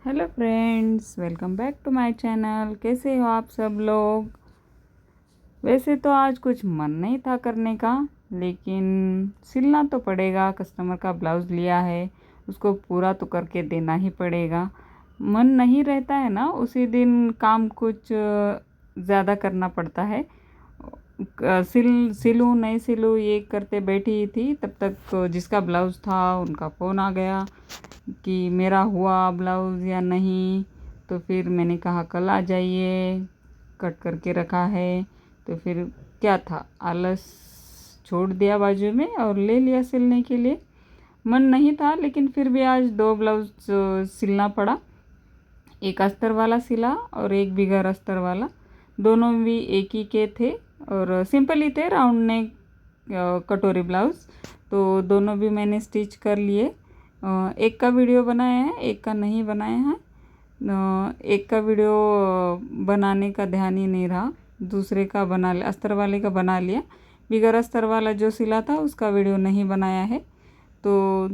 Hello friends, welcome back to my channel. कैसे हो आप सब लोग। वैसे तो आज कुछ मन नहीं था करने का, लेकिन सिलना तो पड़ेगा। कस्टमर का ब्लाउज़ लिया है, उसको पूरा तो करके देना ही पड़ेगा। मन नहीं रहता है ना, उसी दिन काम कुछ ज़्यादा करना पड़ता है। सिलूँ नहीं सिलूँ ये करते बैठी थी, तब तक जिसका ब्लाउज़ था उनका फ़ोन आ गया कि मेरा हुआ ब्लाउज़ या नहीं। तो फिर मैंने कहा कल आ जाइए, कट करके रखा है। तो फिर क्या था, आलस छोड़ दिया बाजू में और ले लिया सिलने के लिए। मन नहीं था, लेकिन फिर भी आज 2 ब्लाउज़ सिलना पड़ा। एक अस्तर वाला सिला और एक बिगर अस्तर वाला। दोनों भी एक ही के थे और सिंपल ही थे, राउंड नेक कटोरी ब्लाउज़। तो दोनों भी मैंने स्टिच कर लिए। एक का वीडियो बनाया है, एक का नहीं बनाया है। एक का वीडियो बनाने का ध्यान ही नहीं रहा, दूसरे का बना लिया, अस्तर वाले का बना लिया। बिगर अस्तर वाला जो सिला था उसका वीडियो नहीं बनाया है। तो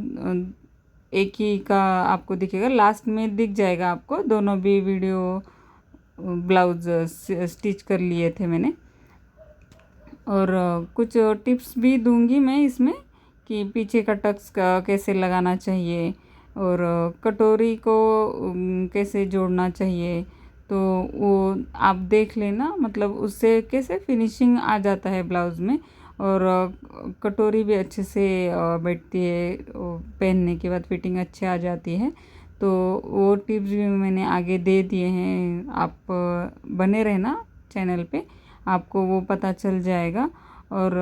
एक ही का आपको दिखेगा, लास्ट में दिख जाएगा आपको। दोनों भी वीडियो ब्लाउज़ स्टिच कर लिए थे मैंने। और कुछ टिप्स भी दूंगी मैं इसमें कि पीछे का टक्स का कैसे लगाना चाहिए और कटोरी को कैसे जोड़ना चाहिए। तो वो आप देख लेना, मतलब उससे कैसे फिनिशिंग आ जाता है ब्लाउज़ में। और कटोरी भी अच्छे से बैठती है, पहनने के बाद फिटिंग अच्छी आ जाती है। तो वो टिप्स भी मैंने आगे दे दिए हैं। आप बने रहना चैनल पे, आपको वो पता चल जाएगा। और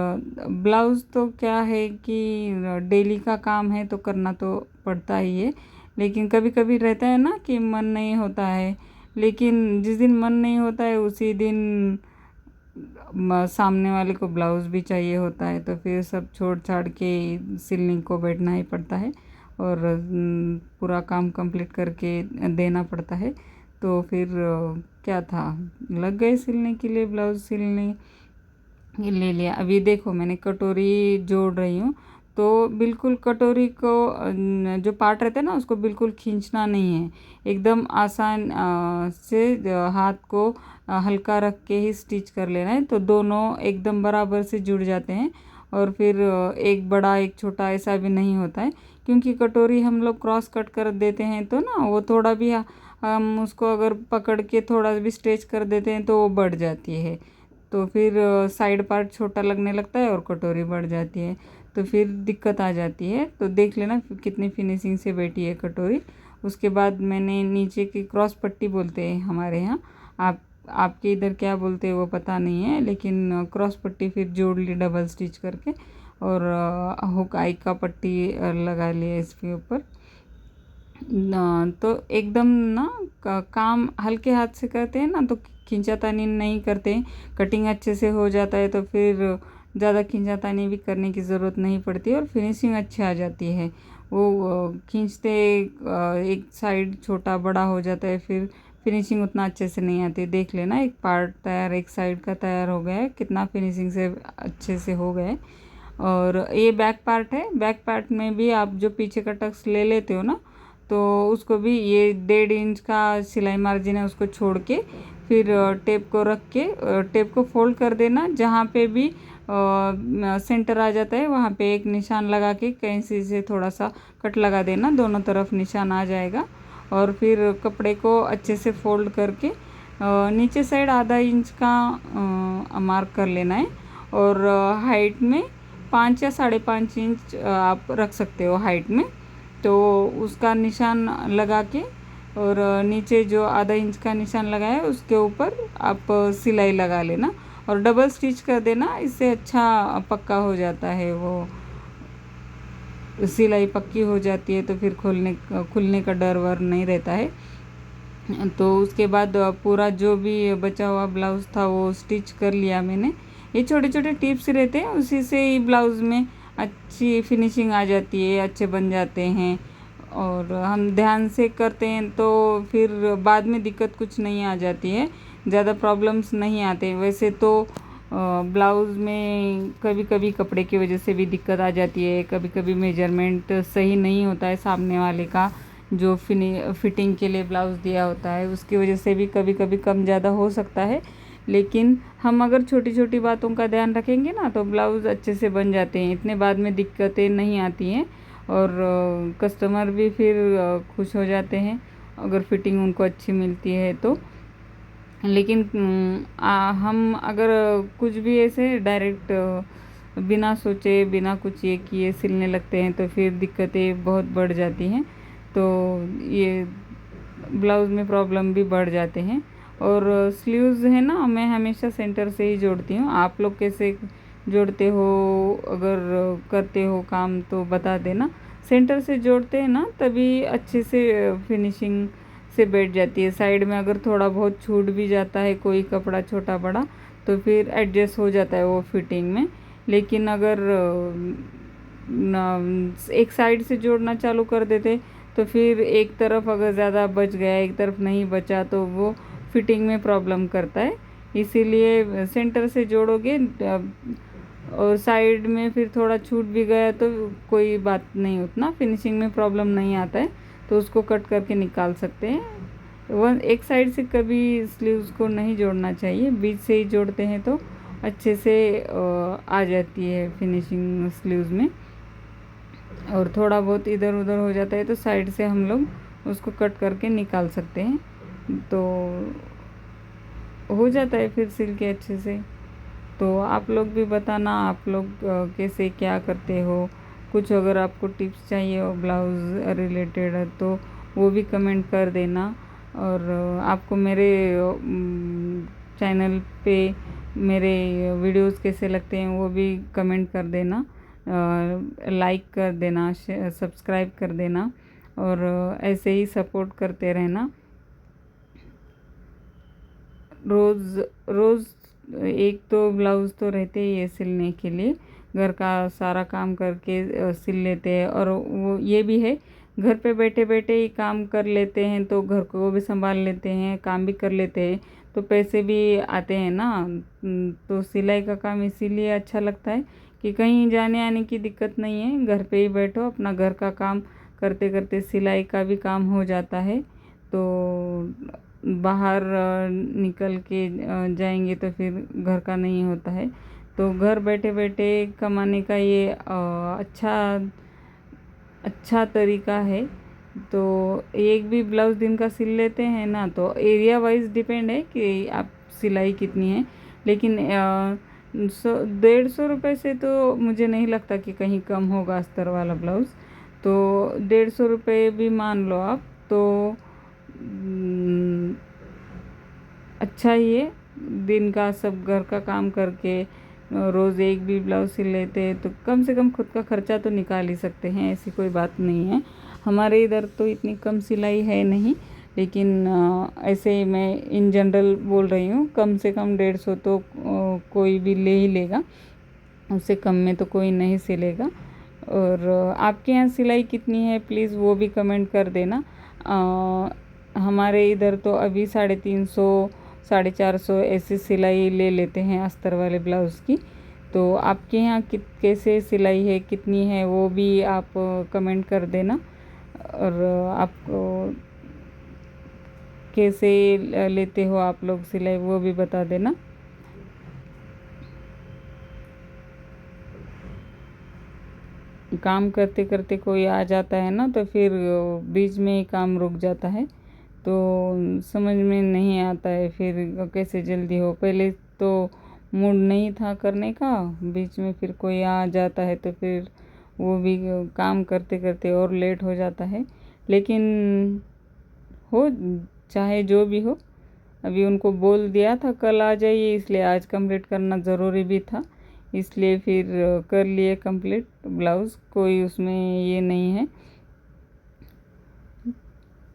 ब्लाउज़ तो क्या है कि डेली का काम है तो करना तो पड़ता ही है। लेकिन कभी कभी रहता है ना कि मन नहीं होता है, लेकिन जिस दिन मन नहीं होता है उसी दिन सामने वाले को ब्लाउज़ भी चाहिए होता है। तो फिर सब छोड़ छाड़ के सिलने को बैठना ही पड़ता है और पूरा काम कंप्लीट करके देना पड़ता है। तो फिर क्या था, लग गए सिलने के लिए, ब्लाउज़ सिलने ये ले लिया। अभी देखो मैंने कटोरी जोड़ रही हूँ, तो बिल्कुल कटोरी को जो पार्ट रहता है ना उसको बिल्कुल खींचना नहीं है। एकदम आसान से हाथ को हल्का रख के ही स्टिच कर लेना है, तो दोनों एकदम बराबर से जुड़ जाते हैं। और फिर एक बड़ा एक छोटा ऐसा भी नहीं होता है, क्योंकि कटोरी हम लोग क्रॉस कट कर देते हैं तो ना वो थोड़ा भी हम उसको अगर पकड़ के थोड़ा भी स्ट्रेच कर देते हैं तो वो बढ़ जाती है। तो फिर साइड पार्ट छोटा लगने लगता है और कटोरी बढ़ जाती है, तो फिर दिक्कत आ जाती है। तो देख लेना कितनी फिनिशिंग से बैठी है कटोरी। उसके बाद मैंने नीचे की क्रॉस पट्टी बोलते हैं हमारे यहाँ, आपके इधर क्या बोलते हैं वो पता नहीं है, लेकिन क्रॉस पट्टी फिर जोड़ ली डबल स्टिच करके। और हुक आई का पट्टी लगा लिया इसके ऊपर। तो एकदम ना काम हल्के हाथ से करते हैं ना, तो खींचातानी नहीं करते हैं, कटिंग अच्छे से हो जाता है। तो फिर ज़्यादा खींचातानी भी करने की ज़रूरत नहीं पड़ती और फिनिशिंग अच्छी आ जाती है। वो खींचते एक साइड छोटा बड़ा हो जाता है, फिर फिनिशिंग उतना अच्छे से नहीं आती। देख लेना, एक पार्ट तैयार, एक साइड का तैयार हो गया है, कितना फिनिशिंग से अच्छे से हो गए। और ये बैक पार्ट है, बैक पार्ट में भी आप जो पीछे का टक्स ले लेते हो ना, तो उसको भी ये 1.5 इंच का सिलाई मार्जिन है, उसको छोड़ के फिर टेप को रख के टेप को फोल्ड कर देना। जहाँ पे भी सेंटर आ जाता है वहाँ पे एक निशान लगा के कैंची से थोड़ा सा कट लगा देना, दोनों तरफ निशान आ जाएगा। और फिर कपड़े को अच्छे से फोल्ड करके नीचे साइड आधा इंच का मार्क कर लेना है। और हाइट में 5 या 5.5 इंच आप रख सकते हो हाइट में। तो उसका निशान लगा के और नीचे जो आधा इंच का निशान लगाया है उसके ऊपर आप सिलाई लगा लेना और डबल स्टिच कर देना। इससे अच्छा पक्का हो जाता है, वो सिलाई पक्की हो जाती है, तो फिर खुलने का डर वर नहीं रहता है। तो उसके बाद पूरा जो भी बचा हुआ ब्लाउज़ था वो स्टिच कर लिया मैंने। ये छोटे छोटे टिप्स रहते हैं, उसी से ही ब्लाउज़ में अच्छी फिनिशिंग आ जाती है, अच्छे बन जाते हैं। और हम ध्यान से करते हैं तो फिर बाद में दिक्कत कुछ नहीं आ जाती है, ज़्यादा प्रॉब्लम्स नहीं आते। वैसे तो ब्लाउज़ में कभी कभी कपड़े की वजह से भी दिक्कत आ जाती है, कभी कभी मेजरमेंट सही नहीं होता है सामने वाले का, जो फिटिंग के लिए ब्लाउज़ दिया होता है, उसकी वजह से भी कभी कभी कम ज़्यादा हो सकता है। लेकिन हम अगर छोटी छोटी बातों का ध्यान रखेंगे ना तो ब्लाउज़ अच्छे से बन जाते हैं, इतने बाद में दिक्कतें नहीं आती हैं। और कस्टमर भी फिर खुश हो जाते हैं अगर फिटिंग उनको अच्छी मिलती है तो। लेकिन हम अगर कुछ भी ऐसे डायरेक्ट बिना सोचे बिना कुछ ये किए सिलने लगते हैं तो फिर दिक्कतें बहुत बढ़ जाती हैं। तो ये ब्लाउज़ में प्रॉब्लम भी बढ़ जाते हैं। और स्लीव्स है ना, मैं हमेशा सेंटर से ही जोड़ती हूँ। आप लोग कैसे जोड़ते हो, अगर करते हो काम तो बता देना। सेंटर से जोड़ते हैं ना तभी अच्छे से फिनिशिंग से बैठ जाती है। साइड में अगर थोड़ा बहुत छूट भी जाता है कोई कपड़ा छोटा बड़ा तो फिर एडजस्ट हो जाता है वो फिटिंग में। लेकिन अगर एक साइड से जोड़ना चालू कर देते तो फिर एक तरफ अगर ज़्यादा बच गया एक तरफ नहीं बचा तो वो फिटिंग में प्रॉब्लम करता है। इसीलिए सेंटर से जोड़ोगे और साइड में फिर थोड़ा छूट भी गया तो कोई बात नहीं, उतना फिनिशिंग में प्रॉब्लम नहीं आता है, तो उसको कट करके निकाल सकते हैं। एक साइड से कभी स्लीव्स को नहीं जोड़ना चाहिए, बीच से ही जोड़ते हैं तो अच्छे से आ जाती है फिनिशिंग स्लीव्स में। और थोड़ा बहुत इधर उधर हो जाता है तो साइड से हम लोग उसको कट करके निकाल सकते हैं, तो हो जाता है फिर सिल के अच्छे से। तो आप लोग भी बताना आप लोग कैसे क्या करते हो। कुछ अगर आपको टिप्स चाहिए हो ब्लाउज़ रिलेटेड तो वो भी कमेंट कर देना। और आपको मेरे चैनल पे मेरे वीडियोस कैसे लगते हैं वो भी कमेंट कर देना, लाइक कर देना, सब्सक्राइब कर देना और ऐसे ही सपोर्ट करते रहना। रोज़ रोज़ एक तो ब्लाउज़ तो रहते ही है सिलने के लिए, घर का सारा काम करके सिल लेते हैं। और वो ये भी है घर पे बैठे बैठे ही काम कर लेते हैं तो घर को भी संभाल लेते हैं, काम भी कर लेते हैं तो पैसे भी आते हैं ना। तो सिलाई का काम इसीलिए अच्छा लगता है कि कहीं जाने आने की दिक्कत नहीं है, घर पे ही बैठो अपना घर का काम करते करते सिलाई का भी काम हो जाता है। तो बाहर निकल के जाएंगे तो फिर घर का नहीं होता है। तो घर बैठे बैठे कमाने का ये अच्छा तरीका है। तो एक भी ब्लाउज़ दिन का सिल लेते हैं ना, तो एरिया वाइज डिपेंड है कि आप सिलाई कितनी है। लेकिन 150 से तो मुझे नहीं लगता कि कहीं कम होगा अस्तर वाला ब्लाउज़। तो 150 भी मान लो आप, तो अच्छा ही है। दिन का सब घर का काम करके रोज़ एक भी ब्लाउज़ सिल लेते हैं तो कम से कम खुद का खर्चा तो निकाल ही सकते हैं, ऐसी कोई बात नहीं है। हमारे इधर तो इतनी कम सिलाई है नहीं, लेकिन ऐसे ही मैं इन जनरल बोल रही हूँ। कम से कम 150 तो कोई भी ले ही लेगा, उससे कम में तो कोई नहीं सिलेगा। और आपके यहाँ सिलाई कितनी है प्लीज़ वो भी कमेंट कर देना। हमारे इधर तो अभी 350 450 ऐसी सिलाई ले लेते हैं अस्तर वाले ब्लाउज़ की। तो आपके यहाँ कैसे सिलाई है, कितनी है वो भी आप कमेंट कर देना। और आप कैसे लेते हो आप लोग सिलाई वो भी बता देना। काम करते करते कोई आ जाता है ना तो फिर बीच में ही काम रुक जाता है, तो समझ में नहीं आता है फिर कैसे जल्दी हो। पहले तो मूड नहीं था करने का, बीच में फिर कोई आ जाता है तो फिर वो भी काम करते करते और लेट हो जाता है। लेकिन हो चाहे जो भी हो, अभी उनको बोल दिया था कल आ जाइए, इसलिए आज कंप्लीट करना ज़रूरी भी था, इसलिए फिर कर लिए कंप्लीट ब्लाउज़। कोई उसमें ये नहीं है,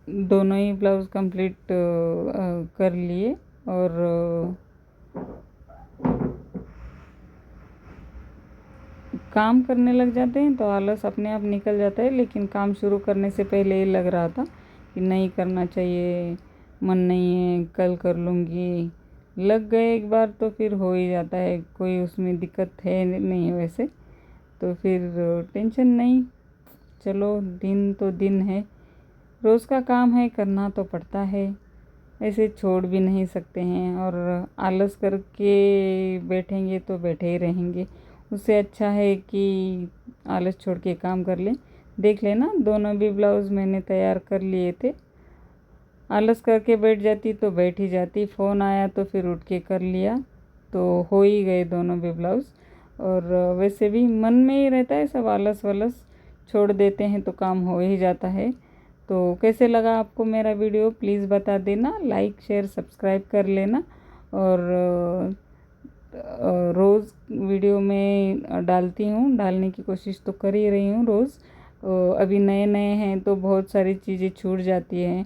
दोनों ही ब्लाउज़ कंप्लीट कर लिए। और काम करने लग जाते हैं तो आलस अपने आप निकल जाता है। लेकिन काम शुरू करने से पहले ही लग रहा था कि नहीं करना चाहिए, मन नहीं है, कल कर लूँगी। लग गए एक बार तो फिर हो ही जाता है, कोई उसमें दिक्कत है नहीं वैसे, तो फिर टेंशन नहीं। चलो दिन तो दिन है, रोज़ का काम है, करना तो पड़ता है, ऐसे छोड़ भी नहीं सकते हैं। और आलस करके बैठेंगे तो बैठे ही रहेंगे। उससे अच्छा है कि आलस छोड़ के काम कर लें। देख लेना, दोनों भी ब्लाउज़ मैंने तैयार कर लिए थे। आलस करके बैठ जाती तो बैठ ही जाती, फ़ोन आया तो फिर उठ के कर लिया, तो हो ही गए दोनों भी ब्लाउज़। और वैसे भी मन में ही रहता है सब, आलस वलस छोड़ देते हैं तो काम हो ही जाता है। तो कैसे लगा आपको मेरा वीडियो प्लीज़ बता देना, लाइक शेयर सब्सक्राइब कर लेना। और रोज़ वीडियो में डालती हूँ, डालने की कोशिश तो कर ही रही हूँ रोज़। अभी नए नए हैं तो बहुत सारी चीज़ें छूट जाती हैं।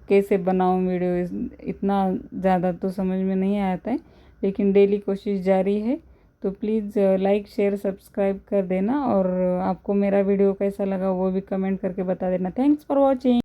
कैसे बनाऊँ वीडियो, इतना ज़्यादा तो समझ में नहीं आता है, लेकिन डेली कोशिश जारी है। तो प्लीज़ लाइक शेयर सब्सक्राइब कर देना। और आपको मेरा वीडियो कैसा लगा वो भी कमेंट करके बता देना। Thanks for watching.